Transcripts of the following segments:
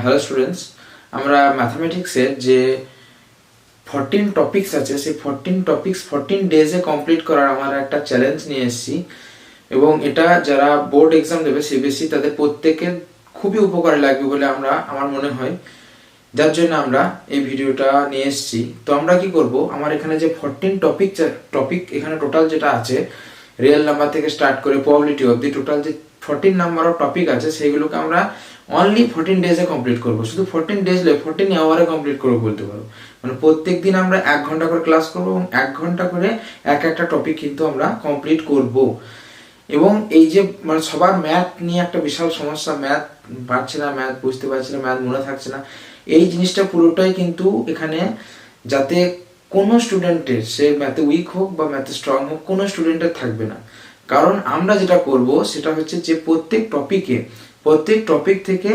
Hello students, আমরা ম্যাথামেটিক্সের যে 14 topics আছে সেই 14 টপিকস 14 ডেজে কমপ্লিট করার আমার একটা চ্যালেঞ্জ নিয়ে এসেছি। এবং এটা যারা বোর্ড এক্সাম দেবে সিবিএসসি তাদের প্রত্যেকের খুবই উপকারে লাগবে বলে আমার মনে হয়, যার জন্য আমরা এই ভিডিওটা নিয়ে এসেছি। তো আমরা কি করব, আমার এখানে যে 14 টপিক এখানে টোটাল যেটা আছে, রিয়েল নাম্বার থেকে স্টার্ট করে প্রবাবিলিটি অবধি টোটাল যে 14 নাম্বার অফ টপিক আছে সেগুলোকে আমরা অনলি 14 ডেজে কমপ্লিট করব। শুধু 14 ডেজ নয়, 14 আওয়ারে কমপ্লিট করবো বলতে পারো। মানে প্রত্যেক দিন আমরা 1 ঘন্টা করে ক্লাস করবো এবং 1 ঘন্টা করে একটা টপিক কিন্তু আমরা কমপ্লিট করব। এবং এই যে মানে সবার ম্যাথ নিয়ে একটা বিশাল সমস্যা, ম্যাথ পারছে না, ম্যাথ বুঝতে পারছে না, ম্যাথ মনে থাকছে না, এই জিনিসটা পুরোটাই কিন্তু এখানে যাতে কোনো স্টুডেন্টের, সে ম্যাথে উইক হোক বা ম্যাথে স্ট্রং হোক, কোনো স্টুডেন্টের থাকবে না। কারণ আমরা যেটা করব সেটা হচ্ছে যে প্রত্যেক টপিক থেকে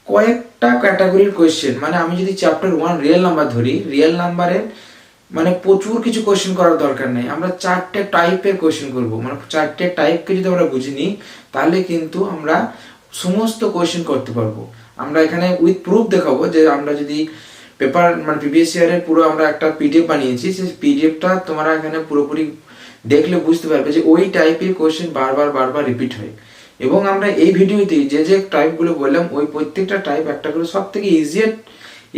কয়েকটা ক্যাটাগরির কোয়েশ্চেন, মানে আমি যদি চ্যাপ্টার 1 রিয়েল নাম্বার ধরি, রিয়েল নাম্বারে মানে প্রচুর কিছু কোয়েশ্চেন করার দরকার নেই, আমরা 4টে টাইপের কোয়েশ্চেন করব। মানে 4টে টাইপকে যদি আমরা বুঝে নিই তাহলে কিন্তু আমরা সমস্ত কোয়েশ্চেন করতে পারবো। আমরা এখানে উইথ প্রুফ দেখাবো যে আমরা যদি পেপার মানে প্রিভিয়াস ইয়ারের পুরো আমরা একটা পিডিএফ বানিয়েছি, সেই পিডিএফটা তোমরা এখানে পুরোপুরি দেখলে বুঝতে পারবে যে ওই টাইপের কোয়েশ্চেন বারবার রিপিট হয়। এবং আমরা এই ভিডিওতে যে টাইপগুলো বললাম ওই প্রত্যেকটা টাইপ একটা করে সব থেকে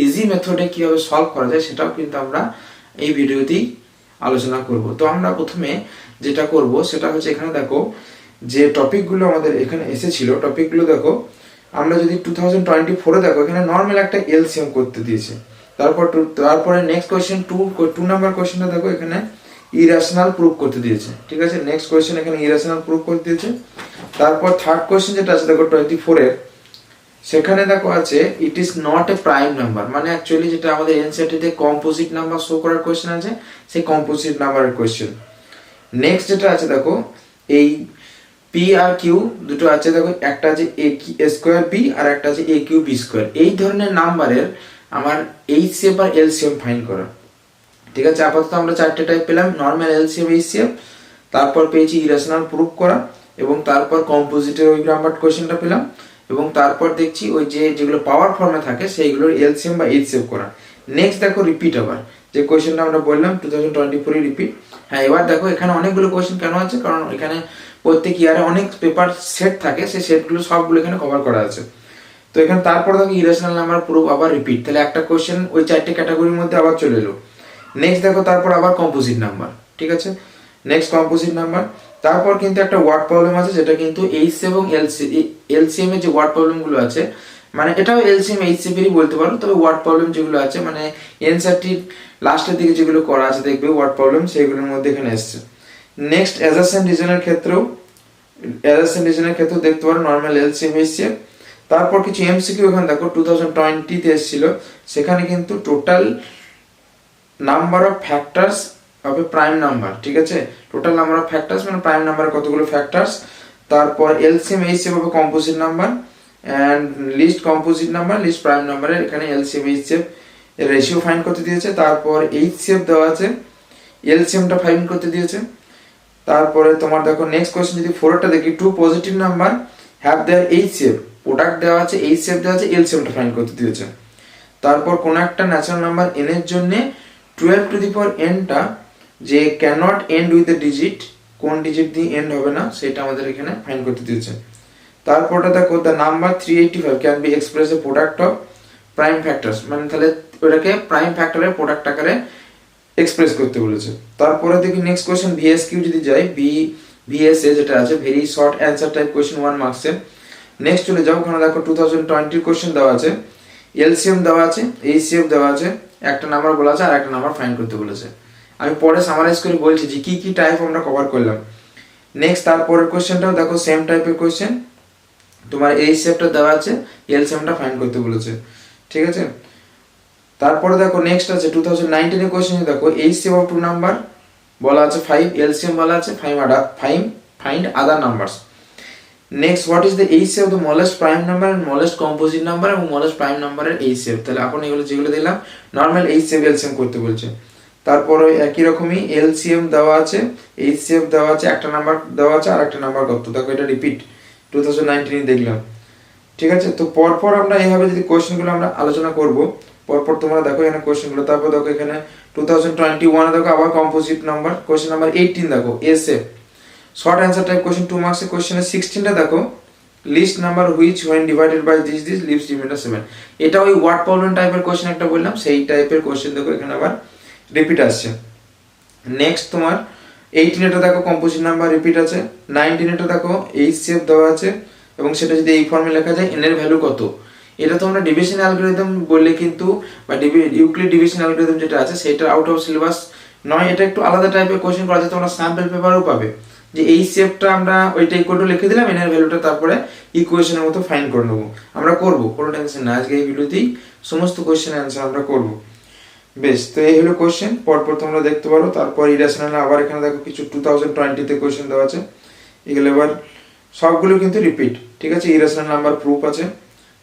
ইজি মেথডে কিভাবে সলভ করা যায় সেটাও কিন্তু আমরা এই ভিডিওতেই আলোচনা করব। তো আমরা প্রথমে যেটা করব সেটা হচ্ছে, এখানে দেখো যে টপিকগুলো আমাদের এখানে এসেছিল, টপিকগুলো দেখো আমরা যদি 2024-এ দেখো এখানে নর্মাল একটা এলসিএম করতে দিয়েছে। তারপরে নেক্সট কোয়েশ্চেন 2 নাম্বার কোয়েশ্চেনটা দেখো এখানে ইরেশনাল প্রুফ করতে দিয়েছে। ঠিক আছে, নেক্সট কোয়েশ্চেন এখানে ইরেশনাল প্রুফ করতে দিয়েছে। তারপর থার্ড কোয়েশ্চেন যেটা আছে দেখো 24-এর, সেখানে দেখো আছে it is not a prime number. মানে অ্যাকচুয়ালি যেটা আমাদের এনসিইআরটি কম্পোজিট নাম্বার শো করার কোয়েশ্চেন আছে, সেই কম্পোজিট নাম্বারের কোয়েশ্চেন। নেক্সট যেটা আছে দেখো এই পি আর কিউ দুটো আছে, দেখো একটা আছে এ স্কোয়ার বি আর একটা আছে এ কিউ বি স্কোয়ার। এই ধরনের নাম্বারের আমার এইচসিএফ আর এলসিএম ফাইন্ড করা। ঠিক আছে, আপাতত আমরা 4টে টাইপ পেলাম, নর্মাল, এলসিএম, এইচসিএফ, তারপর পেয়েছি ইরেশনাল প্রুফ করা, এবং তারপর কম্পোজিটের ওই নাম্বার কোয়েশ্চেনটা পেলাম, এবং তারপর দেখছি ওই যেগুলো পাওয়ার ফর্মে থাকে সেইগুলোর এলসিএম বা এইচসিএফ করা। নেক্সট দেখো রিপিট, আবার যে কোয়েশ্চেনটা আমরা বললাম 2024 রিপিট। হ্যাঁ, এবার দেখো এখানে অনেকগুলো কোয়েশ্চেন কেন আছে, কারণ এখানে প্রত্যেক ইয়ারে অনেক পেপার সেট থাকে, সেই সেটগুলো সবগুলো এখানে কভার করা আছে। তো এখানে তারপর দেখো ইরেশনাল নাম্বার প্রুফ আবার রিপিট, তাহলে একটা কোয়েশ্চেন ওই 4টে ক্যাটাগরির মধ্যে আবার চলে এলো। নেক্সট দেখো তারপর আবার কম্পোজিট নাম্বার। ঠিক আছে, নেক্সট কম্পোজিট নাম্বার। তারপর কিন্তু একটা ওয়ার্ড প্রবলেম আছে, যেটা কিন্তু এইচ এবং এলসিএম এর যে ওয়ার্ড প্রবলেমগুলো আছে, মানে এটাও এলসিএম এইচসিএফ বলতে পারো, তবে ওয়ার্ড প্রবলেম যেগুলো আছে মানে এনসারটির লাস্টের দিকে যেগুলো করা আছে দেখবে ওয়ার্ড প্রবলেম, সেইগুলোর মধ্যে এখানে এসছে। নেক্সট অ্যাডজেসেন্ট রিজনের ক্ষেত্রেও দেখতে পারো নর্মাল, এলসিএম, এইচসিএফ। তারপর কিছু এমসিকিউ এখানে দেখো 2020-তে এসেছিল, সেখানে কিন্তু total number of factors of a prime number. ঠিক আছে, টোটাল নাম্বার অফ ফ্যাক্টরস মানে প্রাইম নাম্বার কতগুলো ফ্যাক্টরস, তারপর এলসিএম এইচসিএফ হবে composite number, and list composite number, list prime নাম্বারের এখানে এলসিএম এইচসিএফ এর রেশিও ফাইন্ড করতে দিয়েছে। তারপর এইচসিএফ দেওয়া আছে, এলসিএমটা ফাইন্ড করতে দিয়েছে। তারপরে তোমার দেখো নেক্সট কোশ্চেন যদি 4টা দেখি, two positive number have their HCF, product দেওয়া আছে, এইচসিএফ দেওয়া আছে, এলসিএমটা ফাইন্ড করতে দিয়েছে। তারপর কোন একটা ন্যাচারাল নাম্বার n এর জন্য 12 টু দি পাওয়ার n টা যে cannot end with a digit, কোন ডিজিট দিয়ে এন্ড হবে না সেটা আমাদের এখানে ফাইন্ড করতে দিয়েছে। তারপরটা দেখো the number 385 can be express A product of prime factors, মানে তাহলে ওটাকে প্রাইম ফ্যাক্টরের প্রোডাক্ট আকারে এক্সপ্রেস করতে বলেছে। তারপরে দেখি নেক্সট কোশ্চেন ভিএসকিউ যদি যাই, ভিএসএ যেটা আছে very short answer type question 1 মার্কসের। নেক্সট চলে যাও, ওখানে দেখো 2020 কোশ্চেন দেওয়া আছে, এলসিএম দেওয়া আছে, এইচসিএফ দেওয়া আছে, একটা নাম্বার বলা আছে আর একটা নাম্বার ফাইন্ড করতে বলেছে। আমি পরে সামারাইজ করে বলছি যে কি কি টাইপ আমরা কভার করলাম। নেক্সট তারপরের কোশ্চেনটাও দেখো সেম টাইপের কোশ্চেন, তোমার এইচসিএফটা দেওয়া আছে, এলসিএমটা ফাইন্ড করতে বলেছে। ঠিক আছে, তারপরে দেখো নেক্সট আছে 2019 এর কোশ্চেনে দেখো এইচসিএফ অফ 2 নাম্বার বলা আছে 5, এলসিএম বলা আছে 5 find other numbers. Next what is the HCF of the smallest prime number and smallest composite number এবং স্মলেস্ট প্রাইম নাম্বারের এইচসিএফ। তাহলে এখন এগুলো যেগুলো দিলাম নরমাল এইচসিএফ এলসিএম করতে বলছে। তারপর একই রকমই এলসিএম দেওয়া আছে, এইচসিএফ দেওয়া আছে, একটা নাম্বার দেওয়া আছে আর একটা নাম্বার কত, দেখো এটা রিপিট 2019 দেখলাম। ঠিক আছে। তো পরপর আমরা এইভাবে যদি কোয়েশ্চেনগুলো আমরা আলোচনা করব, পরপর তোমরা দেখো এখানে কোয়েশ্চেনগুলো, তারপর দেখো এখানে 2021 দেখো আবার কম্পোজিট নাম্বার, কোয়েশ্চেন নাম্বার 18 দেখো SA short answer type question 2 মার্কসের কোয়েশ্চেনের 16টা দেখো list number which when divided by this leaves remainder 7। এটা ওই ওয়ার্ড প্রবলেম টাইপের কোয়েশ্চেন একটা বললাম, সেই টাইপের কোয়েশ্চেন দেখো এখানে আবার রিপিট আসছে। নেক্সট তোমার 18 দেখো কম্পোজিট নাম্বার রিপিট আছে, 19 দেখো এইচ সেভ দেওয়া আছে এবং সেটা যদি এই ফর্মে লেখা যায় এন এর ভ্যালু কত। এটা তোমরা ডিভিশন অ্যালগরিদম বললে কিন্তু, বা ইউক্লিড ডিভিশন অ্যালগরিদম যেটা আছে সেটা আউট অফ সিলেবাস নয়, এটা একটু আলাদা টাইপের কোশ্চেন করা যায়, তোমরা স্যাম্পল পেপারও পাবে যে এই শেপটা আমরা ওইটা ইকুয়াল টু লিখে দিলাম, এন এর ভ্যালুটা তারপরে ইকুয়েশনের মতো ফাইন্ড করে নেবো। আমরা করবো, কোনো টেনশন না, আজকে এই ভিডিওতেই সমস্ত কোশ্চেন অ্যান্সার আমরা করবো। বেশ, তো এই হলো কোশ্চেন, পরপর তোমরা দেখতে পারো। তারপর ইরেশনাল আবার এখানে দেখো কিছু 2020 কোশ্চেন দেওয়া আছে, এগুলো এবার সবগুলো কিন্তু রিপিট, ঠিক আছে। ইরেশনাল নাম্বার প্রুফ আছে,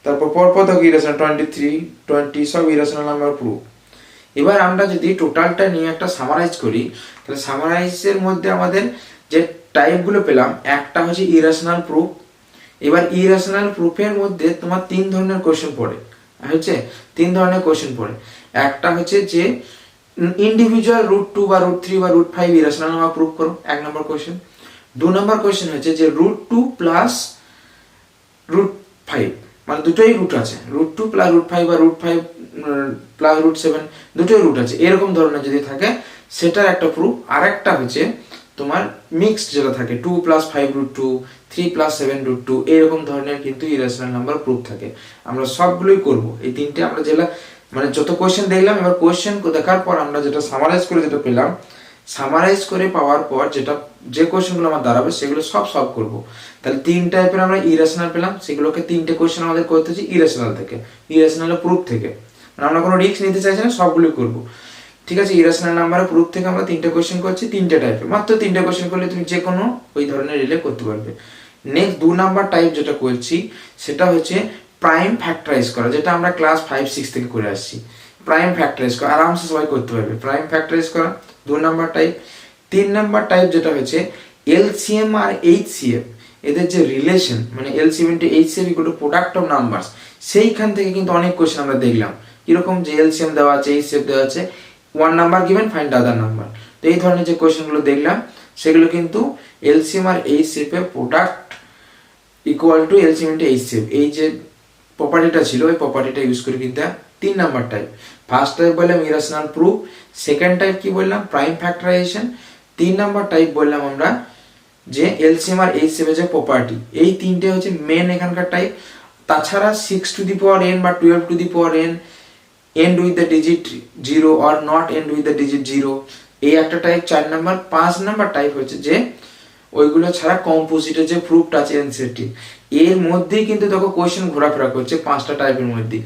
তারপর পরপর দেখো ইরেশনাল 23, 20 সব ইরেশনাল নাম্বার প্রুফ। এবার আমরা যদি টোটালটা নিয়ে একটা সামারাইজ করি, তাহলে সামারাইজের মধ্যে আমাদের যে টাইপগুলো পেলাম, একটা হচ্ছে ইরেশনাল প্রুফ। এবার ইরেশনাল প্রুফের মধ্যে তোমার 3 ধরনের কোশ্চেন পড়ে, হচ্ছে 3 ধরনের কোশ্চেন পড়ে। একটা হচ্ছে যে ইন্ডিভিজুয়াল √2 বা √3 বা √5 ইরেশনাল নাম্বার প্রুফ করো, 1 নম্বর কোশ্চেন। 2 নম্বর কোশ্চেন হচ্ছে যে √2 প্লাস √5, মানে দুটোই রুট আছে, √2 প্লাস √5 বা √5 প্লাস √7, দুটোই রুট আছে, এরকম ধরনের যদি থাকে সেটার একটা প্রুফ। আর একটা হচ্ছে তোমার মিক্সড যেটা থাকে 2 প্লাস 5 √2, 3 প্লাস 7 √2, এরকম ধরনের কিন্তু ইরেশনাল নাম্বার প্রুফ থাকে। আমরা সবগুলোই করব, এই তিনটে আমরা যেটা মানে যত কোশ্চেন দেখলাম, এবার কোশ্চেন দেখার পর আমরা যেটা সামারাইজ করে যেটা পেলাম, সামারাইজ করে পাওয়ার পর যেটা যে কোশ্চেনগুলো আমার দাঁড়াবে সেগুলো সব সলভ করব। তাহলে 3 টাইপের আমরা ইরেশনাল পেলাম, সেগুলোকে 3টে কোশ্চেন আমাদের করতে হচ্ছে ইরেশনাল থেকে, ইরেশনালের প্রুফ থেকে, মানে আমরা কোনো রিস্ক নিতে চাইছি না, সবগুলোই করব। ঠিক আছে, ইরেশনাল নাম্বারের প্রুফ থেকে আমরা 3টে কোশ্চেন করছি, 3টে টাইপের, মাত্র 3টে কোশ্চেন করলে তুমি যে কোনো ওই ধরনের রিলে করতে পারবে। নেক্সট 2 নাম্বার টাইপ যেটা করছি সেটা হচ্ছে প্রাইম ফ্যাক্টরাইজ করা, যেটা আমরা ক্লাস 5-6 থেকে করে আসছি। প্রাইম ফ্যাক্টরাইজ করা আরামসে সবাই করতে পারবে, প্রাইম ফ্যাক্টরাইজ করা 2 নাম্বার টাইপ। 3 নাম্বার টাইপ যেটা হচ্ছে এলসিএম আর এইচসিএফ, এদের যে রিলেশন, মানে LCM into HCF equal to product of numbers, সেইখান থেকে কিন্তু অনেক কোশ্চেন আমরা দেখলাম কিরকম, যে এলসিএম দেওয়া আছে, এইচসিএফ দেওয়া আছে, 1 নাম্বার গিভেন ফাইন্ড আদার নাম্বার। তো এই ধরনের যে কোশ্চেনগুলো দেখলাম সেগুলো কিন্তু এলসিএম আর এইচসিএফ এর product equal to LCM into HCF, এই যে প্রপার্টিটা ছিল ওই প্রপার্টিটা ইউজ করে কিন্তু 3 নাম্বার টাইপ। ফার্স্ট টাইপ বললাম ইরেশনাল প্রুফ, সেকেন্ড টাইপ কি বললাম প্রাইম ফ্যাক্টরাইজেশন, 3 নাম্বার টাইপ বললাম আমরা যে এলসিএম আর এইচসিএফ এর যে প্রপার্টি, এই তিনটে হচ্ছে মেন এখানকার টাইপ। তাছাড়া 6n বা 12n end with the digit 0 or not end with the digit 0, এই একটা টাইপ 4 নাম্বার। 5 নাম্বার টাইপ হচ্ছে যে ওইগুলো ছাড়া কম্পোজিটের যে প্রুফটা আছে এনসিটি, এর মধ্যেই কিন্তু দেখো কোশ্চেন ঘোরাফেরা করছে 5টা টাইপের মধ্যে,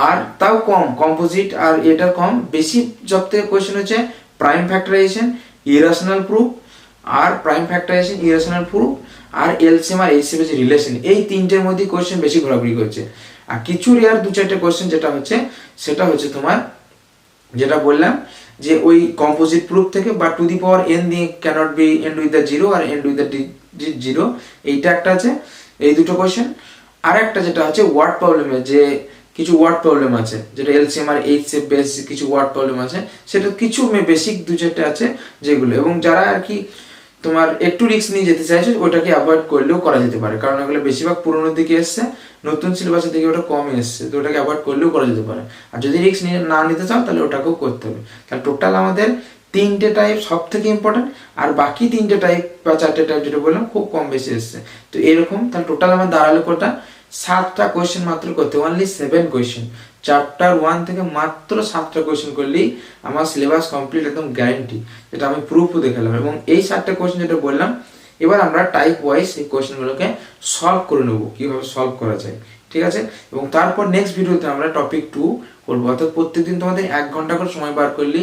আর তাও কম কম্পোজিট আর এটা কম, বেশি সব থেকে কোশ্চেন হচ্ছে প্রাইম ফ্যাক্টরাইজেশন, ইরেশনাল প্রুফ, আর প্রাইম ফ্যাক্টরাইজেশন, ইরেশনাল প্রুফ, আর এলসিএম আর এইচসিএফ এর রিলেশন, এই তিনটের মধ্যে কোশ্চেন বেশি ঘোরাঘুরি করছে। আর কিছু রেয়ার 2-4টে কোশ্চেন যেটা হচ্ছে সেটা হচ্ছে তোমার যেটা বললাম যে ওই কম্পোজিট প্রুফ থেকে, বা টু দি পাওয়ার এন দিয়ে cannot be end with the zero আর end with the digit zero, এইটা একটা আছে, এই দুটো কোশ্চেন। আর একটা যেটা হচ্ছে ওয়ার্ড প্রবলেমের, যে কিছু ওয়ার্ড প্রবলেম আছে, যেটা এলসিএম আর এইচসিএফ বেস কিছু ওয়ার্ড প্রবলেম আছে, সেটা কিছু বেসিক 2-4টে আছে যেগুলো, এবং যারা আর কি তোমার একটু রিস্ক নিয়ে যেতে চাইছে ওটাকে অ্যাভয়েড করলেও করা যেতে পারে, কারণ এগুলো বেশিরভাগ পুরোনোর দিকে এসছে, নতুন সিলেবাসের দিকে ওটা কম এসছে, তো ওটাকে অ্যাভয়েড করলেও করা যেতে পারে। আর যদি রিস্ক নিয়ে না নিতে চাও তাহলে ওটাকেও করতে হবে। তাহলে টোটাল আমাদের 3টে টাইপ সব থেকে ইম্পর্টেন্ট, আর বাকি 3টে টাইপ বা 4টে টাইপ যেটা বললাম খুব কম বেশি এসছে। তো এরকম তাহলে টোটাল আমার দাঁড়ালো কোটা 7টা কোয়েশ্চেন মাত্র করতে, অনলি 7 কোয়েশ্চেন, চ্যাপ্টার 1 থেকে মাত্র 7টা কোয়েশ্চেন করলেই আমার সিলেবাস কমপ্লিট, একদম গ্যারান্টি, যেটা আমি প্রুফও দেখালাম। এবং এই 7টা কোয়েশ্চেন যেটা বললাম, এবার আমরা টাইপ ওয়াইজ এই কোয়েশ্চেনগুলোকে সলভ করে নেব, কিভাবে সলভ করা যায়, ঠিক আছে। এবং তারপর নেক্সট ভিডিওতে আমরা টপিক 2 করবো, অর্থাৎ প্রত্যেকদিন তোমাদের 1 ঘন্টা করে সময় বার করলে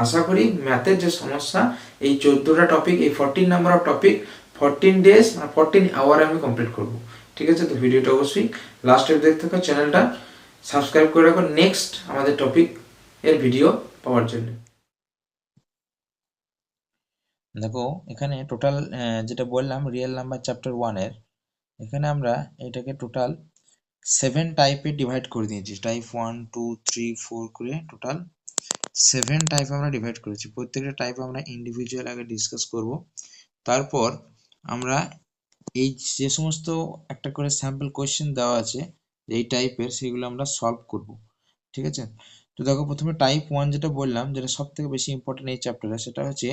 আশা করি ম্যাথের যে সমস্যা এই 14টা টপিক, এই 14 নাম্বার অফ টপিক 14 ডেজ আর 14 আওয়ারে আমি কমপ্লিট করবো, ঠিক আছে। তো ভিডিওটা অবশ্যই লাস্ট অবধি দেখতে থাকো, চ্যানেলটা সাবস্ক্রাইব করে রাখো নেক্সট আমাদের টপিক এর ভিডিও পাওয়ার জন্য। দেখো এখানে টোটাল যেটা বললাম রিয়েল নাম্বার চ্যাপ্টার 1 এর, এখানে আমরা এটাকে টোটাল 7 টাইপে ডিভাইড করে দিয়েছি, টাইপ 1 2 3 4 করে টোটাল 7 টাইপ আমরা ডিভাইড করেছি। প্রত্যেকটা টাইপ আমরা ইন্ডিভিজুয়াল আগে ডিসকাস করব, তারপর আমরা এই যে সমস্ত একটা করে স্যাম্পল কোয়েশ্চেন দেওয়া আছে এই টাইপের, সেগুলো আমরা সলভ করব, ঠিক আছে। তো দেখো প্রথমে টাইপ 1 যেটা বললাম, যেটা সব থেকে বেশি ইম্পর্টেন্ট এই চ্যাপ্টারে, সেটা হচ্ছে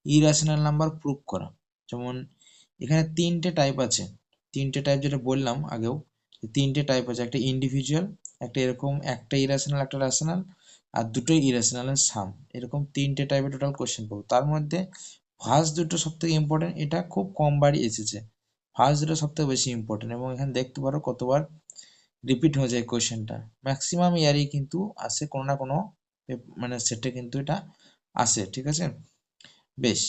ইরাশনাল নাম্বার প্রুভ করা। যেমন এখানে তিনটে টাইপ আছে, তিনটে টাইপ যেটা বললাম আগেও, তিনটে টাইপ আছে, একটা ইন্ডিভিজুয়াল, একটা এরকম একটা ইরাশনাল একটা রেশনাল, আর দুটোই ইরাশনালের সাম, এরকম তিনটে টাইপের টোটাল কোশ্চেন পাবো। তার মধ্যে ফার্স্ট দুটো সব থেকে ইম্পর্টেন্ট, এটা খুব কম বারই এসেছে, ফার্স্ট দুটো সব থেকে বেশি ইম্পর্টেন্ট, এবং এখানে দেখতে পারো কতবার রিপিট হয়ে যায় কোশ্চেনটা। ম্যাক্সিমাম ইয়ারই কিন্তু আসে কোনো না কোনো মানে সেটে কিন্তু এটা আসে, ঠিক আছে। বেশ,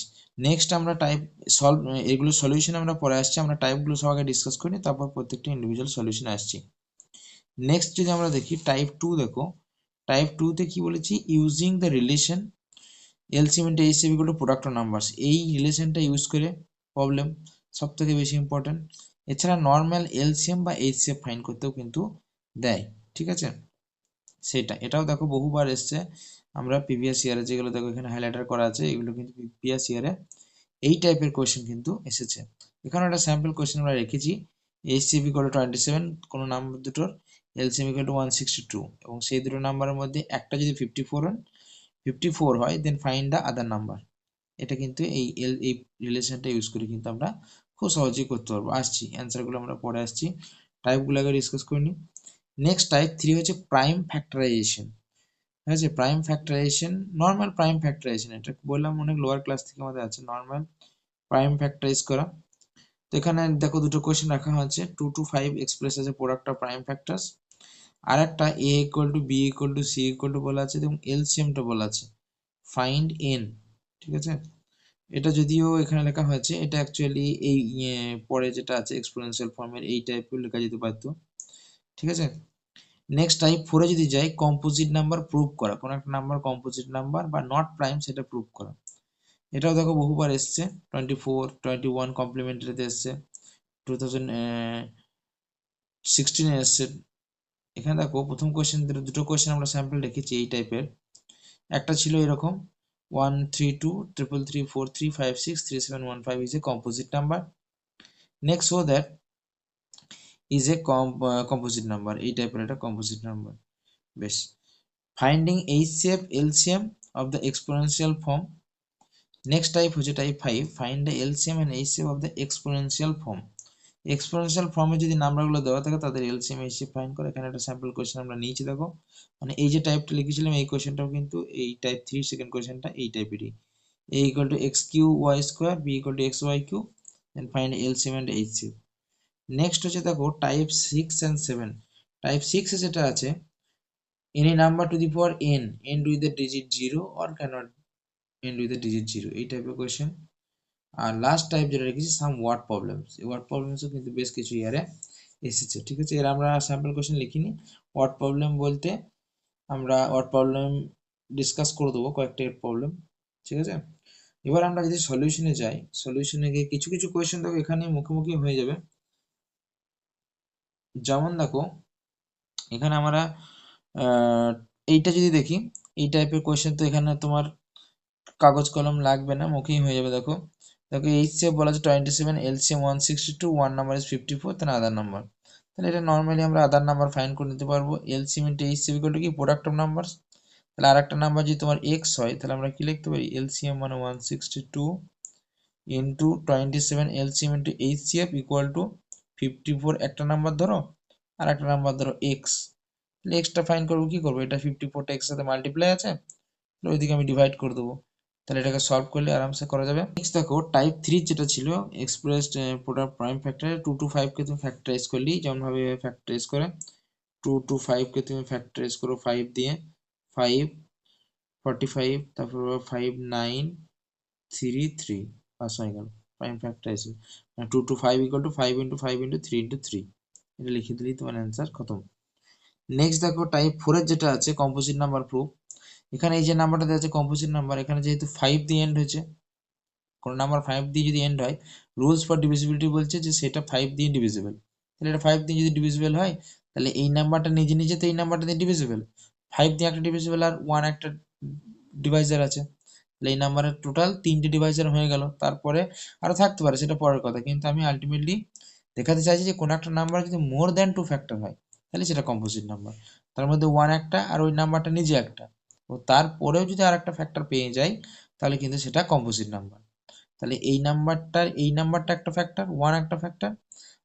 নেক্সট আমরা টাইপ সলভ, এগুলো সলিউশন আমরা পরে আসছি, আমরা টাইপগুলো সব আগে ডিসকাস করি, তারপর প্রত্যেকটা ইন্ডিভিজুয়াল সলিউশন আসছি। নেক্সট যদি আমরা দেখি টাইপ 2, দেখো টাইপ 2 তে কি বলেছি, using the relation LCM into HCF equal to product of numbers, এই রিলেশনটা ইউজ করে প্রবলেম সব থেকে বেশি ইম্পর্টেন্ট। এছাড়া নর্মাল এলসিএম বা এইচসিএফ ফাইন্ড করতেও কিন্তু দেয়, ঠিক আছে। সেটা এটাও দেখো বহুবার এসছে, আমরা প্রিভিয়াস ইয়ারে যেগুলো দেখো এখানে হাইলাইটার করা আছে, এগুলো কিন্তু প্রিভিয়াস ইয়ারে এই টাইপের কোয়েশ্চেন কিন্তু এসেছে। এখানে একটা স্যাম্পল কোয়েশ্চেন আমরা রেখেছি, এইচসিএফ ইকুয়াল টু 27 কোনো নাম্বার দুটোর, এলসিএম ইকুয়াল টু 162, এবং সেই দুটো নাম্বারের মধ্যে একটা যদি 54 হয়, then find the other number. এটা কিন্তু এই রিলেশনটা ইউজ করে কিন্তু আমরা খুব সহজেই করতে পারবো। আসছি অ্যান্সারগুলো আমরা পরে আসছি, টাইপগুলো আগে ডিসকাস করে নিই। নেক্সট টাইপ 3 হচ্ছে প্রাইম ফ্যাক্টরাইজেশন, ঠিক আছে। Prime factorisation, normal prime factorisation, এটা বললাম অনেক লোয়ার ক্লাস থেকে আমাদের আছে নর্মাল প্রাইম ফ্যাক্টরাইজ করা। তো এখানে দেখো দুটো কোয়েশ্চেন রাখা হয়েছে, 2 to 5 এক্সপ্রেস আছে প্রোডাক্ট অফ প্রাইম ফ্যাক্টরস, আর একটা A equal to B equal to C equal to বলা আছে, এবং এলসিএমটা বলা আছে ফাইন্ড এন, ঠিক আছে। এটা যদিও এখানে লেখা হয়েছে, এটা অ্যাকচুয়ালি এই পরে যেটা আছে এক্সপোনেনশিয়াল ফর্মের এই টাইপের লেখা যেতে পারতো, ঠিক আছে। নেক্সট টাইপ 4 যদি যাই, কম্পোজিট নাম্বার প্রুভ করা, কোনো একটা নাম্বার কম্পোজিট নাম্বার বা নট প্রাইম সেটা প্রুভ করা। এটাও দেখো বহুবার এসছে, 24 21 কমপ্লিমেন্টারিতে এসছে, 2016 এ এসছে। এখানে দেখো প্রথম কোয়েশ্চেন, দুটো কোয়েশ্চেন আমরা স্যাম্পল রেখেছি এই টাইপের। একটা ছিল এরকম 1323334356371 is a composite number, next so that is a composite number, এই টাইপের একটা কম্পোজিট নাম্বার। বেশ, finding HCF LCM of the exponential form. Next type হচ্ছে type 5, find the LCM and HCF of the exponential form. Exponential ফর্মে যদি নাম্বারগুলো দেওয়া থাকে তাদের এলসিএম এইচসিএফ ফাইন্ড করে। এখানে একটা স্যাম্পল কোয়েশ্চেন আমরা নিয়েছি, দেখো মানে এই যে টাইপটা লিখেছিলাম এই কোয়েশ্চেনটাও কিন্তু এই টাইপ 3 সেকেন্ড কোয়েশ্চেনটা এই টাইপেরই, a equal to x cube y square, b equal to xy cube, then find LCM and HCF. Next হচ্ছে দেখো টাইপ 6 and 7। টাইপ 6 এ যেটা আছে, any number to the power n end with the digit 0 or cannot end with the digit 0, এই টাইপের question. আর last type যেটা রেখেছি, সাম word problems, এই word প্রবলেমসও কিন্তু বেশ কিছু ইয়ারে এসেছে, ঠিক আছে। এর আমরা স্যাম্পল কোয়েশ্চেন লিখিনি, ওয়ার্ড প্রবলেম বলতে আমরা ওয়ার্ড প্রবলেম ডিসকাস করে দেবো কয়েকটা প্রবলেম, ঠিক আছে। এবার আমরা যদি সলিউশনে যাই, সলিউশনে গিয়ে কিছু কিছু কোয়েশ্চেন দেখো এখানে মুখোমুখি হয়ে যাবে। যেমন দেখো এখানে আমরা এইটা যদি দেখি, এই টাইপের কোয়েশ্চেন তো এখানে তোমার কাগজ কলম লাগবে না, মুখেই হয়ে যাবে। দেখো দেখো এইচসিএফ বলা আছে 27, এলসিএম 162, ওয়ান নাম্বার ইজ 54, তাহলে আদার নাম্বার, তাহলে এটা নর্মালি আমরা আদার নাম্বার ফাইন্ড করে নিতে পারবো। LCM into HCF equal to কি প্রোডাক্ট অফ নাম্বারস, তাহলে আরেকটা নাম্বার যদি তোমার এক্স হয়, তাহলে আমরা কি লিখতে পারি, এলসিএম মানে 162 into 27 LCM into HCF equal to 54, একটা নাম্বার ধরো আর একটা নাম্বার ধরো এক্স, তাহলে এক্সটা ফাইন্ড করবো, কি করবো, এটা 54টা এক্স সাথে মাল্টিপ্লাই আছে, তাহলে ওইদিকে আমি ডিভাইড করে দেবো, তাহলে এটাকে সলভ করলে আরামসে করা যাবে। নেক্সট দেখো টাইপ 3 যেটা ছিল expressed product prime factor, 2 to 5 কে তুমি ফ্যাক্টরাইজ করলি, যেমন ভাবে ফ্যাক্টরাইজ করে 2 to 5 কে তুমি ফ্যাক্টরাইজ করো 5 দিয়ে, 5 45, তারপর 5 9 3 3 পাস হয়ে গেল prime factorisation, 2 to 5 equal to 5 into 5 into 3 into 3, এটা লিখে দিলেই তোমার অ্যান্সার খতম। নেক্সট দেখো টাইপ 4 এর যেটা আছে কম্পোজিট নাম্বার প্রুফ, এখানে এই যে নাম্বারটা দেওয়া আছে কম্পোজিট নাম্বার, এখানে যেহেতু 5 দিয়ে এন্ড হয়েছে, কোনো নাম্বার 5 দিয়ে যদি এন্ড হয়, রুলস ফর ডিভিজিবিলিটি বলছে যে সেটা 5 দিয়ে ডিভিজিবল, তাহলে এটা 5 দিয়ে যদি ডিভিজিবল হয়, তাহলে এই নাম্বারটা নিজে নিজে তো এই নাম্বারটা দিয়ে ডিভিজিবল, 5 দিয়ে একটা ডিভিজিবল আর 1 একটা ডিভাইজার আছে, তাহলে এই নাম্বারের টোটাল 3টে ডিভাইজার হয়ে গেল। তারপরে আরো থাকতে পারে, সেটা পরের কথা, কিন্তু আমি আলটিমেটলি দেখাতে চাইছি যে কোনো একটা নাম্বার যদি মোর দ্যান 2 ফ্যাক্টর হয় তাহলে সেটা কম্পোজিট নাম্বার। তার মধ্যে 1 একটা আর ওই নাম্বারটা নিজে একটা, ও তারপরেও যদি আর একটা ফ্যাক্টর পেয়ে যায় তাহলে কিন্তু সেটা কম্পোজিট নাম্বার। তাহলে এই নাম্বারটা একটা ফ্যাক্টর, 1 একটা ফ্যাক্টর,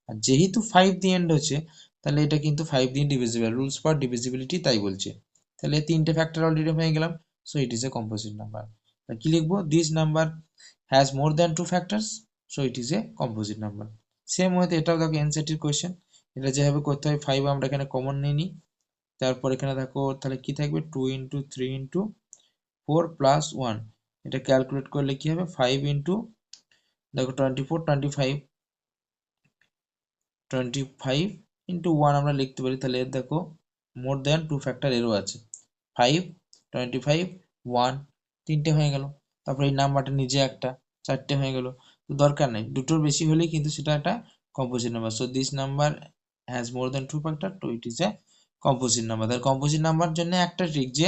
আর যেহেতু 5 দিয়ে এন্ড হচ্ছে তাহলে এটা কিন্তু 5 দিয়ে ডিভিজিবল, রুলস ফর ডিভিজিবিলিটি তাই বলছে। তাহলে 3টে ফ্যাক্টর অলরেডি হয়ে গেলাম, so it is a composite number. কি লিখবো, this number has more than 2 factors, so it is a composite number. Same ওয়েতে এটাও দেখো এনসিটির কোয়েশ্চেন, এটা যেভাবে করতে হয়, 5 আমরা এখানে কমন নিয়ে নিই, তারপর এখানে দেখো তাহলে কি থাকবে, 2 ইন্টু 3 ইন্টু 4 প্লাস 1, এটা ক্যালকুলেট করলে কি হবে, 5 ইন্টু দেখো 24, 25 ইন্টু 1 আমরা লিখতে পারি, তাহলে এর দেখো মোর দ্যান 2 ফ্যাক্টর এরও আছে, 5, 25, 1, 3টে হয়ে গেল। তারপর এই নাম্বারটা নিজে একটা, 4টে হয়ে গেল। তো দরকার নেই, দুটোর বেশি হলেই কিন্তু সেটা একটা composite number. So this number has more than 2 factor, তো it is a composite number. তার কম্পোজিট নাম্বার জন্য একটা ট্রিক, যে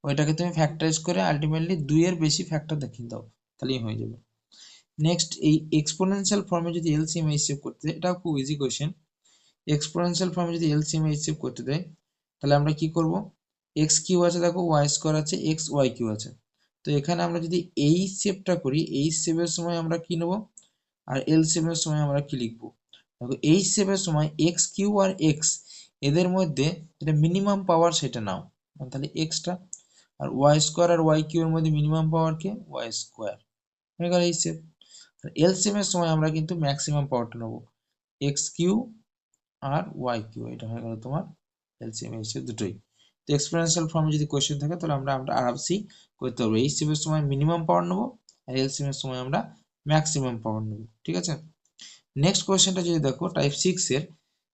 ওইটাকে তুমি ফ্যাক্টরাইজ করে আলটিমেটলি 2 এর বেশি ফ্যাক্টর দেখিয়ে দাও, তাহলেই হয়ে যাবে। নেক্সট, এই এক্সপোনেনশিয়াল ফর্মে যদি এলসিএম এইচসিএফ করতে দেয়, এটাও খুব ইজি কোয়েশ্চেন। এক্সপোনেনশিয়াল ফর্মে যদি এলসিএম এইচসিএফ করতে দেয় তাহলে আমরা কি করব, এক্স কিউ আছে দেখো, ওয়াই স্কোয়ার আছে, এক্স ওয়াই কিউ আছে। তো এখানে আমরা যদি এই শেপটা করি, এই শেপের সময় আমরা কি নেব, আর এলসিএম এর সময় আমরা কি লিখবো, দেখো এই শেপের সময় এক্স কিউ আর এক্স এদের মধ্যে যেটা মিনিমাম পাওয়ার সেটা নাও, তাহলে এক্সটা, আর ওয়াই স্কোয়ার আর ওয়াই কিউ এর মধ্যে মিনিমাম পাওয়ার কে, ওয়াই স্কোয়ার, হয়ে গেল এই শেপ। এলসিএম এর সময় আমরা কিন্তু ম্যাক্সিমাম পাওয়ারটা নেবো, x Q R Y Q, এটা হয়ে গেল তোমার এলসিএম এইচসিএফ দুটোই। তো এক্সপোনেনশিয়াল ফর্মে যদি কোশ্চেন থাকে তাহলে আমরা আমরা আরামসি করতে পারবো, এইচসিএফ এর সময় মিনিমাম পাওয়ার নেবো আর এলসিএম এর সময় আমরা ম্যাক্সিমাম পাওয়ার নেবো, ঠিক আছে। নেক্সট কোশ্চেনটা যদি দেখো টাইপ 6 এর,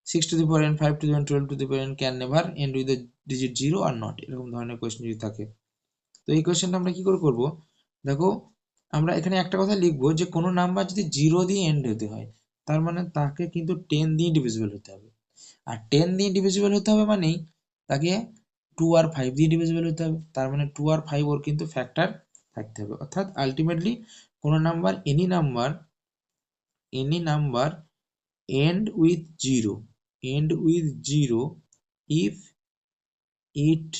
6 two the power n, 5 two the power n, 12 two the power n can never end with the digit 0 are not, এরকম ধরনের কোশ্চেন যদি থাকে, তো এই কোশ্চেনটা আমরা কি করে করবো, দেখো আমরা এখানে একটা কথা লিখবো যে কোনো নাম্বার যদি 0 দিয়ে এন্ড হতে হয় তার মানে তাকে কিন্তু 10 দিয়ে ডিভিজিবল হতে হবে, আর 10 দিয়ে ডিভিজিবল হতে হবে মানেই তাকে 2 আর 5 দিয়ে ডিভিজিবল হতে হবে, তার মানে 2 আর 5 ওর কিন্তু ফ্যাক্টর থাকতে হবে। অর্থাৎ আলটিমেটলি কোনো number, any number end with 0, end with 0 if it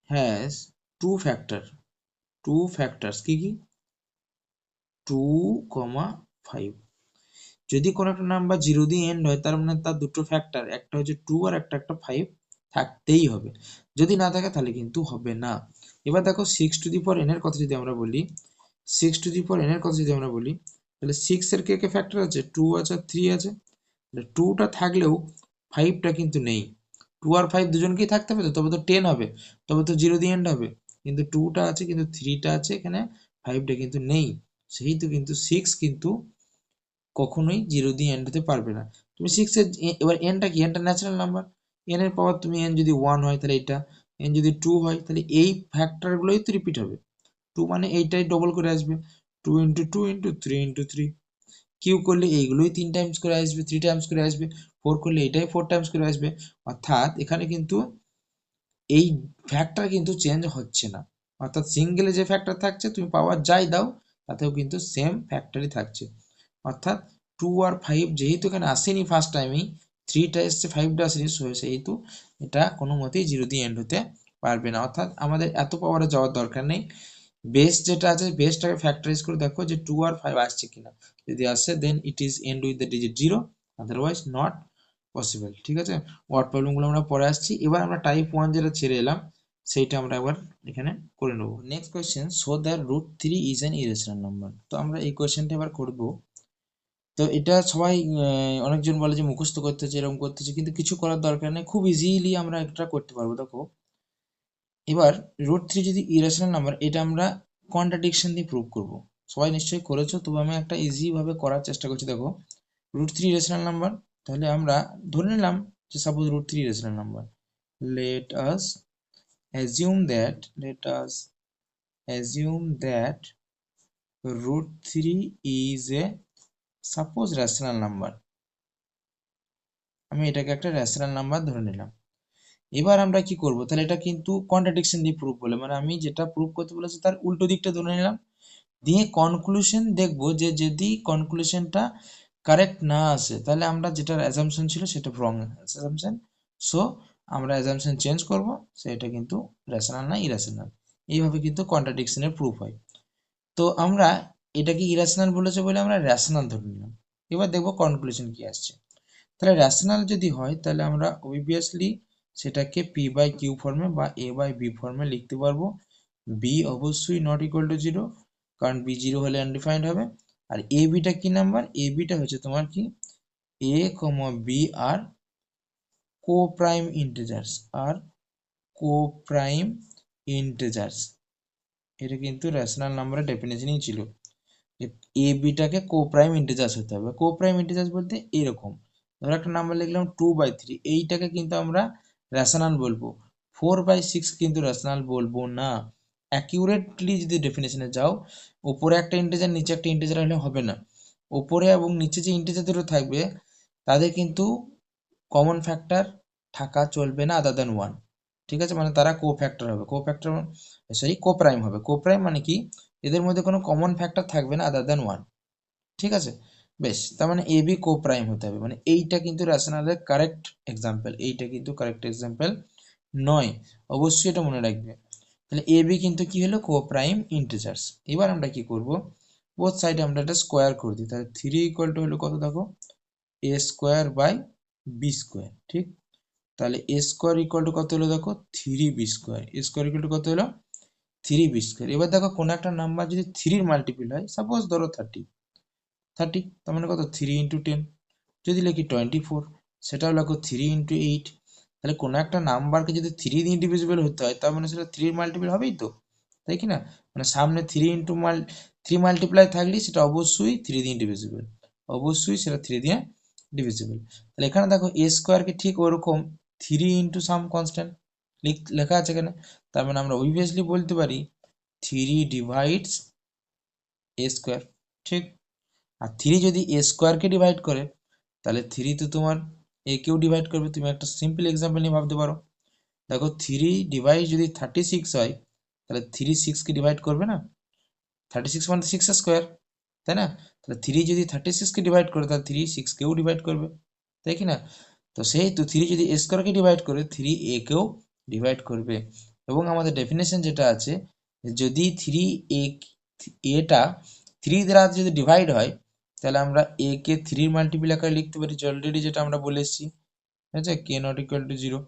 has two factors কি কি, 2, 5। যদি কোনো একটা নাম্বার 0 দিয়ে এন্ড হয় তার মানে তার দুটো ফ্যাক্টর, একটা হচ্ছে 2 আর একটা 5 থাকতেই হবে, যদি না থাকে তাহলে কিন্তু হবে না। এবার দেখো 6 টু দি পাওয়ার n এর কথা যদি আমরা বলি, 6 টু দি পাওয়ার n এর কথা যদি আমরা বলি, তাহলে 6 এর কে কে ফ্যাক্টর আছে, 2 আছে আর 3 আছে, তাহলে 2টা থাকলেও 5টা কিন্তু নেই, 2 আর 5 দুজনকেই থাকতে হবে, তো তবে তো 10 হবে, তবে তো 0 দিয়ে এন্ড হবে, কিন্তু 2টা আছে কিন্তু 3টা আছে, এখানে 5টা কিন্তু নেই, সেহেতু কিন্তু 6 কিন্তু কখনোই 0 দিয়ে এন্ড হতে পারবে না। তুমি 6 এর এবার এনটা কি, এনটা ন্যাচারাল নাম্বার, এন এর পাওয়ার তুমি এন যদি 1 হয় তাহলে এটা, এন যদি 2 হয় তাহলে এই ফ্যাক্টরগুলোই তো রিপিট হবে, 2 মানে এইটাই ডবল করে আসবে, 2 ইন্টু 2 ইন্টু 3 ইন্টু 3, কিউ করলে এইগুলোই 3 টাইমস করে আসবে, 3 টাইমস করে আসবে, 4 করলে এটাই 4 টাইমস করে আসবে, অর্থাৎ এখানে কিন্তু এই ফ্যাক্টর কিন্তু চেঞ্জ হচ্ছে না, অর্থাৎ সিঙ্গেলে যে ফ্যাক্টর থাকছে তুমি পাওয়ার যাই দাও তাতেও কিন্তু সেম ফ্যাক্টরই থাকছে, অর্থাৎ 2 আর 5 যেহেতু এখানে আসেনি ফার্স্ট টাইমেই, 3টা এসছে 5টা আসেনি, সেহেতু এটা কোনো মতেই 0 দিয়ে এন্ড হতে পারবে না, অর্থাৎ আমাদের এত পাওয়ারে যাওয়ার দরকার নেই, বেস যেটা আছে বেসটাকে ফ্যাক্টরাইজ করে দেখো যে 2 আর 5 আসছে কিনা, যদি আসে then it is end with the digit 0, otherwise not possible, ঠিক আছে। ওয়ার্ড প্রবলেমগুলো আমরা পরে আসছি, এবার আমরা টাইপ 1 যেটা ছেড়ে এলাম সেইটা আমরা একবার এখানে করে নেবো। Next question, show that √3 is an irrational number. তো আমরা এই কোয়েশ্চেনটা এবার করব। তো এটা সবাই অনেকজন বলে যে মুখস্থ করতে হচ্ছে, এরকম করতে হচ্ছে, কিন্তু কিছু করার দরকার নেই, খুব ইজিলি আমরা এটা করতে পারবো। দেখো এবার √3 যদি ইরেশনাল নাম্বার, এটা আমরা কন্ট্রাডিকশন দিয়ে প্রুভ করব। সবাই নিশ্চয়ই করেছো, তবে আমি একটা ইজি ভাবে করার চেষ্টা করছি। দেখো √3 ইরেশনাল নাম্বার, তাহলে আমরা ধরে নিলাম যে suppose √3 irrational number, let us assume that √3 is a suppose rational number, আমি এটাকে একটা রেশনাল নাম্বার ধরে নিলাম। এবার আমরা কি করব, তাহলে এটা কিন্তু কন্ট্রাডিকশন দিয়ে প্রুফ বলে, মানে আমি যেটা প্রুফ করতে বলেছি তার উল্টো দিকটা ধরে নিলাম, দিয়ে কনক্লুশন দেখবো যে যদি কনক্লুশনটা কারেক্ট না আসে তাহলে আমরা যেটা অ্যাজাম্পশন ছিল সেটা রং অ্যাজাম্পশন, সো আমরা অ্যাজাম্পশন চেঞ্জ করব, সেটা কিন্তু রেশনাল না ইরেশনাল। এইভাবে কিন্তু কন্ট্রাডিকশনের প্রুফ হয়। তো আমরা এটাকে ইরেশনাল বলেছে বলে আমরা রেশনাল ধরে নিলাম। এবার দেখবো কনক্লুশন কি আসছে। তাহলে রেশনাল যদি হয় তাহলে আমরা অবভিয়াসলি সেটাকে পি বাই কিউ ফর্মে বা এ বাই বি ফর্মে লিখতে পারবো। বি অবশ্যই নট ইকুয়াল টু জিরো, কারণ বি জিরো হলে আনডিফাইন্ড হবে। আর এ বিটা কি নাম্বার, এ বিটা হচ্ছে তোমার কি এ comma b are co prime integers, R co prime integers. এটা কিন্তু রেশনাল নাম্বারের ডেফিনেশনই ছিল, এ বিটাকে কো প্রাইম ইন্টিজার্স হতে হবে। কো প্রাইম ইন্টিজার্স বলতে এরকম, ধরো একটা নাম্বার লিখলাম 2/3, এইটাকে কিন্তু আমরা রেশনাল বলবো। 4/6 কিন্তু রেশনাল বলবো না। অ্যাকিউরেটলি যদি ডেফিনেশনে যাও, ওপরে একটা ইন্টিজার নিচে একটা ইন্টিজার হলে হবে না, ওপরে এবং নিচে যে ইন্টিজার দুটো থাকবে তাদের কিন্তু কমন ফ্যাক্টর থাকা চলবে না আদার দেন 1। ঠিক আছে, মানে তারা কো ফ্যাক্টর হবে, কো ফ্যাক্টর সরি কো প্রাইম হবে। কো প্রাইম মানে কি, এদের মধ্যে কোনো কমন ফ্যাক্টর থাকবে না আদার দেন 1। ঠিক আছে, বেশ, তার মানে এ বি কো প্রাইম হতে হবে, মানে এইটা কিন্তু রেশনালের কারেক্ট এক্সাম্পল, এইটা কিন্তু কারেক্ট এক্সাম্পল নয়, অবশ্যই এটা মনে রাখবে। তাহলে এ বি কিন্তু কি হলো, কো প্রাইম ইন্টিজার্স। এবার আমরা কি করব, বোথ সাইডে আমরা এটা স্কোয়ার করে দিই, তাহলে 3 ইকুয়াল টু হলো কত দেখো, এ স্কোয়ার বাই বি স্কোয়ার। ঠিক, তাহলে এ স্কোয়ার ইকুয়াল টু কত হলো দেখো, 3b square. A square equal to কত হলো, 3b স্কোয়ার। এবার দেখো কোনো একটা নাম্বার যদি 3 মাল্টিপল হয়, সাপোজ ধরো 30, তার মানে কত, 3 × 10। যদি লিখি 24, সেটাও লেখো 3 × 8। তাহলে কোনো একটা নাম্বারকে যদি 3 দিয়ে ডিভিজিবল হতে হয়, তার মানে সেটা 3 মাল্টিপল হবেই তো, তাই কি না? মানে সামনে 3 মাল্টিপ্লাই থাকলে সেটা অবশ্যই 3 দিয়ে ডিভিজিবল, অবশ্যই সেটা 3 দিয়ে ডিভিজিবল। তাহলে এখানে দেখো এ স্কোয়ারকে ঠিক ওরকম 3 × সাম কনস্ট্যান্ট লেখা আছে এখানে, তার মানে আমরা অবভিয়াসলি বলতে পারি 3 ডিভাইডস এ স্কোয়ার। ঠিক, আর 3 যদি এ স্কোয়ারকে ডিভাইড করে তাহলে 3 তো তোমার এ কেও ডিভাইড করবে। তুমি একটা সিম্পল এক্সাম্পল নিয়ে ভাবতে পারো, দেখো 3 ডিভাইড যদি 36 হয় তাহলে 3 6কে ডিভাইড করবে না, 36 মানে 6 স্কোয়ার, তাই না? তাহলে 3 যদি 36কে ডিভাইড করে তাহলে 3 6কেও ডিভাইড করবে, তাই কি না? তো সেই তো 3 যদি এ স্কোয়ারকে ডিভাইড করে 3 এ কেও ডিভাইড করবে। এবং আমাদের ডেফিনেশন যেটা আছে, যদি 3 এ এটা 3 দ্বারা যদি ডিভাইড হয় তাহলে আমরা এ কে 3 মাল্টিপল আকারে লিখতে পারি, অলরেডি যেটা আমরা বলে এসেছি। ঠিক আছে, K not equal to 0,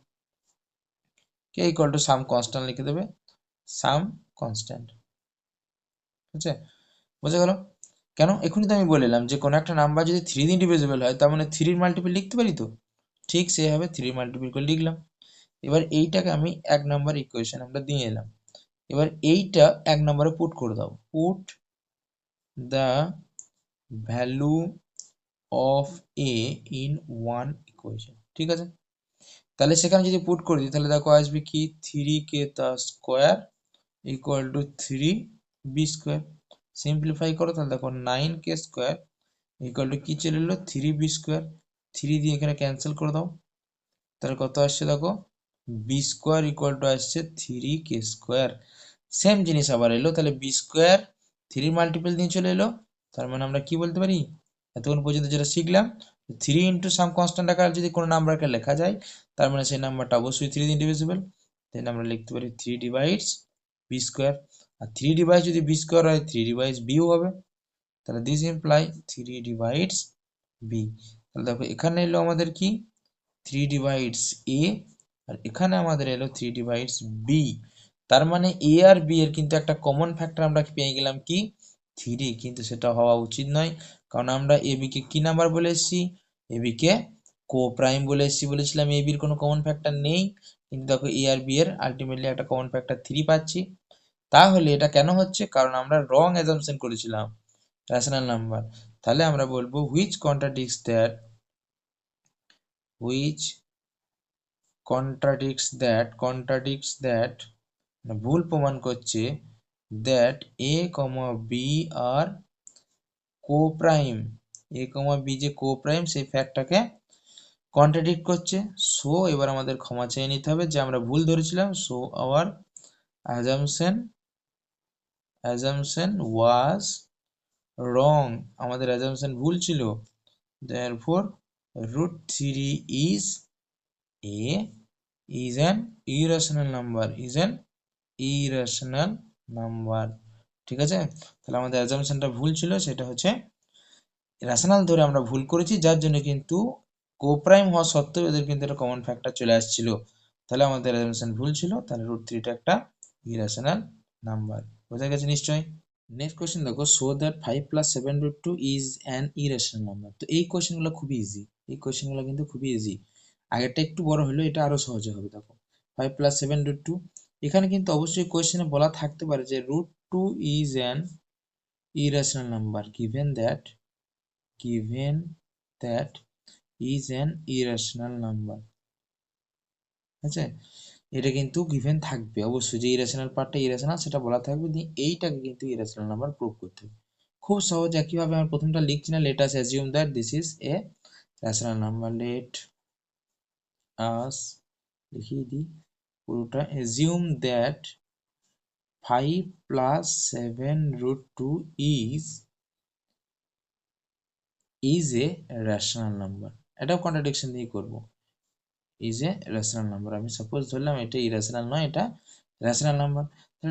K equal to some constant লিখে দেবে, সাম কনস্ট্যান্ট। ঠিক আছে, বুঝে গেল? কেন, এখনই তো আমি বলে এলাম যে কোনো একটা নাম্বার যদি 3 দিয়ে ডিভিজিবল হয় তার মানে 3 মাল্টিপল লিখতে পারি তো, ঠিক সেভাবে 3 মাল্টিপল করে লিখলাম। এবার এইটাকে আমি 1 নম্বর ইকুয়েশন আমরা দিয়ে এলাম। এবার এইটা 1 নম্বরে পুট করে দাও, put the value of A in 1 equation. ঠিক আছে, তাহলে সেখানে যদি পুট করে দিই তাহলে দেখো আসবে কি 3k তা square equal to 3b square. Simplify করো তাহলে দেখো 9k স্কোয়ার ইকুয়াল টু কি চলে এলো, 3b স্কোয়ার। 3 দিয়ে এখানে ক্যান্সেল করে দাও, তাহলে কত আসছে দেখো, বি স্কোয়ার ইকুয়াল টু আসছে 3k স্কোয়ার। সেম জিনিস আবার এলো, তাহলে বি স্কোয়ার 3 মাল্টিপল দিয়ে চলে এলো। তার মানে আমরা কি বলতে পারি, এতক্ষণ পর্যন্ত যেটা শিখলাম, 3 × সাম কনস্ট্যান্ট আকারে যদি কোনো নাম্বারকে লেখা যায় তার মানে সেই নাম্বারটা অবশ্যই 3 দিয়ে ডিভিজিবল। দেন আমরা লিখতে পারি 3 ডিভাইডস বি স্কোয়ার। আর 3 ডিভাইডস যদি বি স্কোয়ার হয় 3 ডিভাইডস বিও হবে, তাহলে দিস ইমপ্লাই 3 ডিভাইডস বি। তাহলে দেখো এখানে এলো আমাদের কি 3 ডিভাইডস এ, আর এখানে আমাদের এলো 3 ডিভাইডস বি। তার মানে এ আর বি এর কিন্তু একটা কমন ফ্যাক্টর আমরা পেয়ে গেলাম কি 3, কিন্তু সেটা হওয়া উচিত নয়, কারণ আমরা এ বি কে কি নাম্বার বলে এসেছি, A B K co prime বলে এসেছি, বলেছিলাম এ বির কোনো কমন ফ্যাক্টর নেই, কিন্তু দেখো এ আর বি এর আলটিমেটলি একটা কমন ফ্যাক্টর 3 পাচ্ছি। তাহলে এটা কেন হচ্ছে, কারণ আমরা রং অ্যাজাম্পশন করেছিলাম রেশনাল নাম্বার। তাহলে আমরা বলবো which contradicts that, which contradicts that ভুল প্রমাণ করছে that a comma b are co prime, a comma b যে কো প্রাইম সেই ফ্যাক্টটাকে কন্ট্রাডিক্ট করছে, সো এবার আমাদের ক্ষমা চেয়ে নিতে হবে যে আমরা ভুল ধরেছিলাম। So our assumption was wrong, আমাদের অ্যাজাম্পশন ভুল ছিল। Therefore root three is a is an irrational number, is an irrational number। ঠিক আছে, তাহলে আমাদের অ্যাজাম্পশনটা ভুল ছিল, সেটা হচ্ছে রেশনাল ধরে আমরা ভুল করেছি, যার জন্য কিন্তু কোপ্রাইম হওয়া সত্ত্বেও এদের কিন্তু একটা কমন ফ্যাক্টর চলে আসছিল। তাহলে আমাদের অ্যাজাম্পশন ভুল ছিল, তাহলে রুট থ্রিটা একটা ইরেশনাল নাম্বার। বোঝা গেছে নিশ্চয়ই। নেক্সট কোয়েশ্চেন দেখো, show that 5 plus 7 root 2 is an irrational number. তো এই কোয়েশ্চেনগুলো খুবই ইজি, এই কোয়েশ্চেনগুলো কিন্তু খুবই ইজি। আগেরটা একটু বড় হলো, এটা আরো সহজে হবে। দেখো 5 প্লাস 7 রুট 2, এখানে কিন্তু অবশ্যই কোয়েশ্চেনে বলা থাকতে পারে যে root 2 is an irrational number given that is an irrational number। আচ্ছা, এটা কিন্তু গিভেন থাকবে অবশ্যই, যে ইরেশনাল পার্টটা ইরেশনাল সেটা বলা থাকবে, দিয়ে এইটাকে কিন্তু ইরেশনাল নাম্বার প্রুভ করতে হবে। খুব সহজ, একইভাবে আমরা প্রথমটা লিখছি না, let us assume that this is a rational number. Let us, লিখিয়ে দিই পুরোটা, assume that 5 plus 7 root 2 is a rational number. এটাও কন্ট্রাডিকশন দিয়ে করবো, ইজ এ রেশনাল নাম্বার। আমি সাপোজ ধরলাম এটা ইরেশনাল নয়, এটা রেশনাল নাম্বার।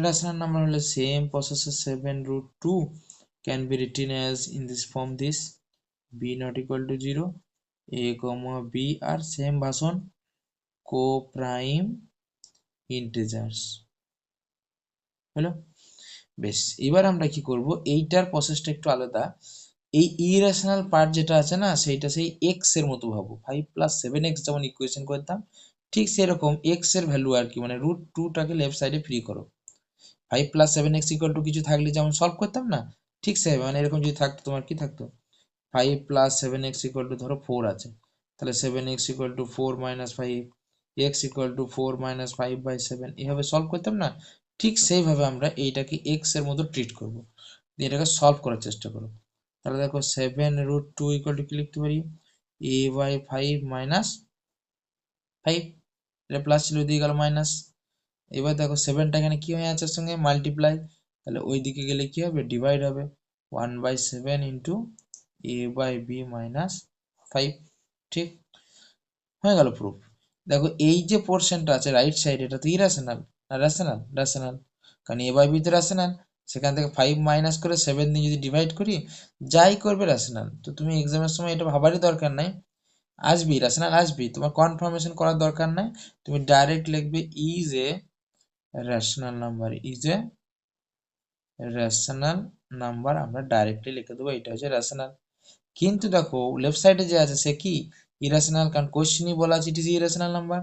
রেশনাল নাম্বার হলে সেম প্রসেসে 7 root 2 can be written as in this form, this b not equal to 0, a comma b আর সেম ভাষণ co-prime integers হলো। বেশ, এবার আমরা কি করব, এইটার প্রসেসটা একটু আলাদা। এই ইরেশনাল পার্ট যেটা আছে না, সেইটা সেই এক্স এর মতো ভাবো। 5 প্লাস 7x যেমন ইকুয়েশন করতাম, ঠিক সেরকম এক্স এর ভ্যালু আর কি, মানে রুট টুটাকে লেফট সাইডে ফ্রি করো। 5 প্লাস 7x ইকুয়াল টু কিছু থাকলে যেমন সলভ করতাম না, ঠিক সেম, মানে এরকম যদি থাকতো, তোমার কি থাকতো, 5 প্লাস 7x ইকুয়াল টু ধরো 4 আছে, তাহলে 7x equal to 4 minus 5, x equal to 4 minus 5/7, এভাবে সলভ করতাম না। ঠিক সেইভাবে আমরা এইটাকে x এর মতো ট্রিট করব, দিয়ে এটাকে সলভ করার চেষ্টা করো। তাহলে দেখো 7 রুট 2 ইকুয়াল টু কি লিখতে পারি, a/5 মাইনাস 5, এটা প্লাস ছিল, দিয়ে গেল মাইনাস। এবার দেখো 7টা এখানে কি হয়ে আছে, সঙ্গে মাল্টিপ্লাই, তাহলে ওই দিকে গেলে কি হবে, ডিভাইড হবে। 1/7 ইন্টু a/b মাইনাস 5, ঠিক হয়ে গেল প্রুফ। দেখো এই যে পোর্শনটা আছে রাইট সাইড, এটা তো ইরেশনাল না রেশনাল? রেশনাল, কারণ a/b তো রেশনাল। সেখান থেকে 5 মাইনাস করে 7 দিয়ে যদি ডিভাইড করি, যাই করবে রেশনাল। তো তুমি এক্সামের সময় এটা ভাবারই দরকার নাই, আসবি রেশনাল আসবি, তোমার কনফার্মেশন করার দরকার নাই। তুমি ডাইরেক্ট লিখবে is a rational number, is a rational number, আমরা ডাইরেক্টলি লিখে দেবো এটা হচ্ছে রেশনাল। কিন্তু দেখো লেফট সাইডে যে আছে সে কি ইরেশনাল, কারণ কোশ্চেনই বলা আছে ইট ইজ ইরেশনাল নাম্বার।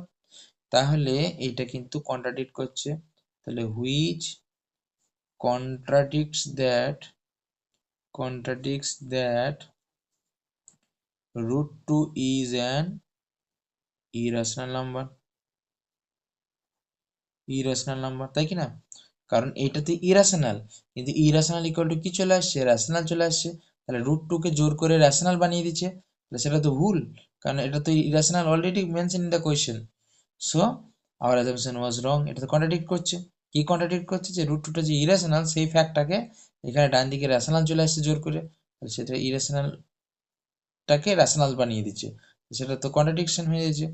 তাহলে এইটা কিন্তু কন্ট্রাডিক্ট করছে। তাহলে which contradicts that root 2 is an irrational number, তাই কি না? কারণ এইটাতে ইরাশনাল, কিন্তু ইরাশনাল ইকুয়াল টু কি চলে আসছে, রেশনাল চলে আসছে। তাহলে রুট টু কে জোর করে রেশনাল বানিয়ে দিচ্ছে, তাহলে সেটা তো ভুল, কারণ এটা তো irrational already mention in the question. So our assumption was wrong. এটা তো কন্ট্রাডিক্ট করছে। কি কন্ট্রাডিক্ট করছে, যে রুট টুটা যে ইরাশনাল সেই ফ্যাক্টটাকে এখানে ডান দিকে রেশনাল চলে আসছে জোর করে, তাহলে সেটা ইরাশনালটাকে রেশনাল বানিয়ে দিচ্ছে, সেটা তো কন্ট্রাডিকশন হয়ে যাচ্ছে।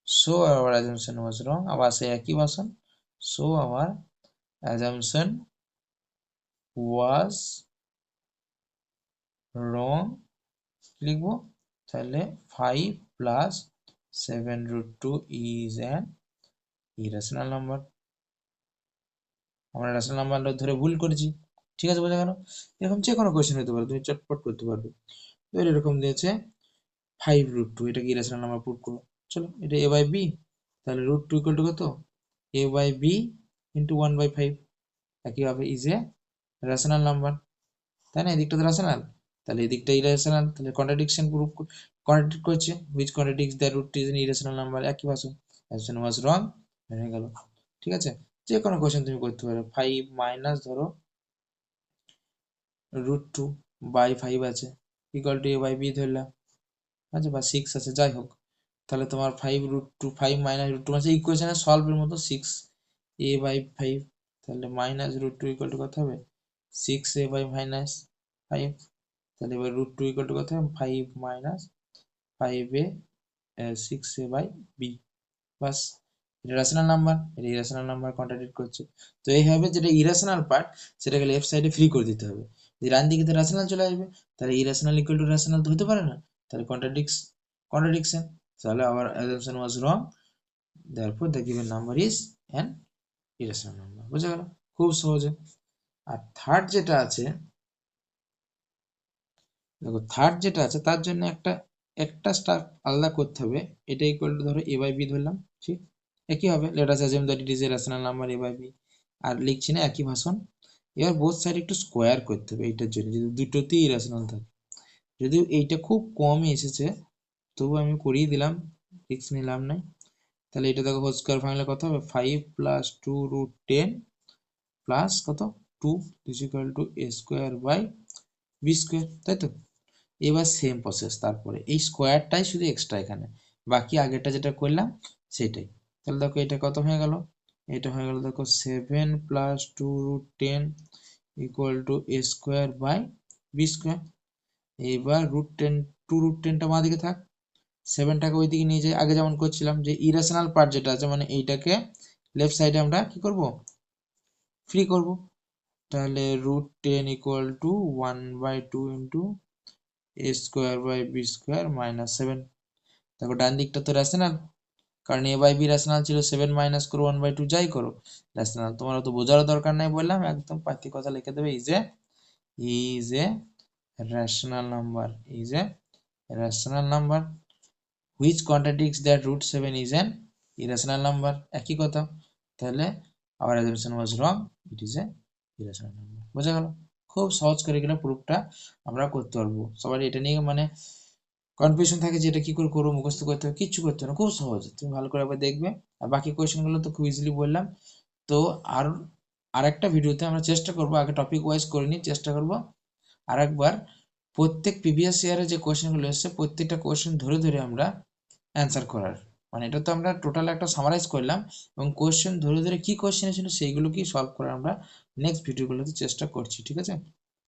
সো আওয়ার অ্যাজাম্পশন ওয়াজ রং, আবার সেই একই ভাষণ, so our assumption was wrong লিখবো। তাহলে 5 plus 7 root 2 is an irrational number। আমরা রেশনাল নাম্বার ধরে ভুল করেছি, ঠিক আছে, বোঝা গেল। এরকম যে কোনো কোয়েশ্চেন হতে পারে, তুমি চটপট করতে পারবে। এবার এরকম দিয়েছে 5 root 2, এটা কি রেশনাল নাম্বার প্রুভ করো। চলো, এটা a/b, তাহলে রুট টু ইকুয়াল টু কত, a/b ইন্টু 1/5, একইভাবে ইজ এ রেশনাল নাম্বার, তাই না? এদিকটা তো রেশনাল, তাহলে এদিকটা ইরেশনাল, তাহলে কন্ট্রাডিকশন প্রুফ কন্ট্রাডিক্ট করছে, which contradicts the root is an irrational number, একই ভাষণ। অ্যাকশন ওয়াজ রং, হয়ে গেল। ঠিক আছে, যে কোনো কোশ্চেন তুমি করতে পারো। 5 মাইনাস ধরো রুট 2 বাই 5 আছে, ইকুয়াল টু a/b ধরলাম, আচ্ছা, বা 6 আছে, যাই হোক। তাহলে তোমার 5√2 5 - √2 ইকুয়েশনের সলভের মতো 6a/5, তাহলে -√2 ইকুয়াল টু কত হবে 6a/-5, তাহলে এবার √2 ইকুয়াল টু কত হবে 5 - 5a 6a/b, বাস। এটা রেশনাল নাম্বার, এটা ইরেশনাল নাম্বার কন্ট্রাডিক্ট করছে। তো এইভাবে যেটা ইরেশনাল পার্ট সেটাকে লেফট সাইডে ফ্রি করে দিতে হবে। যদি ডান দিকে তো রেশনাল চলে আসবে, তাহলে ইরেশনাল ইকুয়াল টু রেশনাল তো হতে পারে না, তাহলে কন্ট্রাডিকশন, তাহলে our assumption was wrong, therefore the given number is an irrational number। বুঝা গেল, খুব সহজে। আর থার্ড যেটা আছে, দেখো থার্ড যেটা আছে তার জন্য একটা স্টাফ আলাদা করতে হবে। এটা ইকুয়াল টু ধরো a/b ধরলাম, ঠিক একই হবে, late us assume that it is a rational number a/b, আর লিখছি না একই ভাষণ। এবার বোথ সাইড একটু স্কোয়ার করতে হবে এইটার জন্য, যদি দুটোতেই ইরেশনাল থাকে। যদিও এইটা খুব কমই এসেছে, তবু আমি করিয়ে দিলাম, রিস্ক নিলাম না। তাহলে এটা দেখো হোল স্কোয়ার ভাঙলে কত হবে 5 + 2√10 প্লাস কত 2 is equal to a square by b square, তাই তো। এবার সেম প্রসেস, তারপরে এই স্কোয়ারটাই শুধু এক্সট্রা এখানে, বাকি আগেরটা যেটা করলাম সেটাই। তাহলে দেখো এটা কত হয়ে গেল, এটা হয়ে গেল দেখো 7 + 2√10 equal to a square by b square. এবার √10 2√10টা বাঁ দিকে থাক, 7টাকে ওই দিকে নিয়ে যাই, আগে যেমন করছিলাম, যে ইরেশনাল পার্ট যেটা আছে মানে এইটাকে লেফট সাইডে আমরা কি করব ফ্রি করব। তাহলে √10 equal to 1/2 into a square by b square minus 7। দেখো ডান দিকটা তো রেশনাল, কারণ a/b রেশনাল ছিল, 7 মাইনাস করো 1/2 যাই করো রেশনাল, তোমার তো বোঝারও দরকার নাই, বললাম একদম পাতি কথা লিখে দেবে, is a rational number, is a rational number which contradicts that √7 is an irrational number, একই কথা। তাহলে our assumption was wrong, it is a irrational number। বোঝা গেল, খুব সহজ করে গেলে প্রুফটা আমরা করতে পারবো। সবার এটা নিয়ে মানে কনফিউশন থাকে যে এটা কি করে করবো, মুখস্থ করতে হবে, কিচ্ছু করতে হবে না, খুব সহজ, তুমি ভালো করে একবার দেখবে। আর বাকি কোয়েশ্চেন গুলো তো খুব ইজিলি বললাম। তো আর আরেকটা ভিডিওতে আমরা চেষ্টা করবো, আগে টপিক ওয়াইজ করে নিই, চেষ্টা করবো আর একবার প্রত্যেক প্রিভিয়াস ইয়ারে যে কোয়েশ্চেন গুলো এসেছে প্রত্যেকটা কোয়েশ্চেন ধরে ধরে আমরা অ্যান্সার করার, মানে এটা তো আমরা টোটাল একটা সামারাইজ করলাম, এবং কোয়েশ্চেন ধরে ধরে কি কোয়েশ্চেন ছিল সেইগুলো কি সলভ করার আমরা নেক্সট ভিডিওগুলোতে চেষ্টা করছি, ঠিক আছে।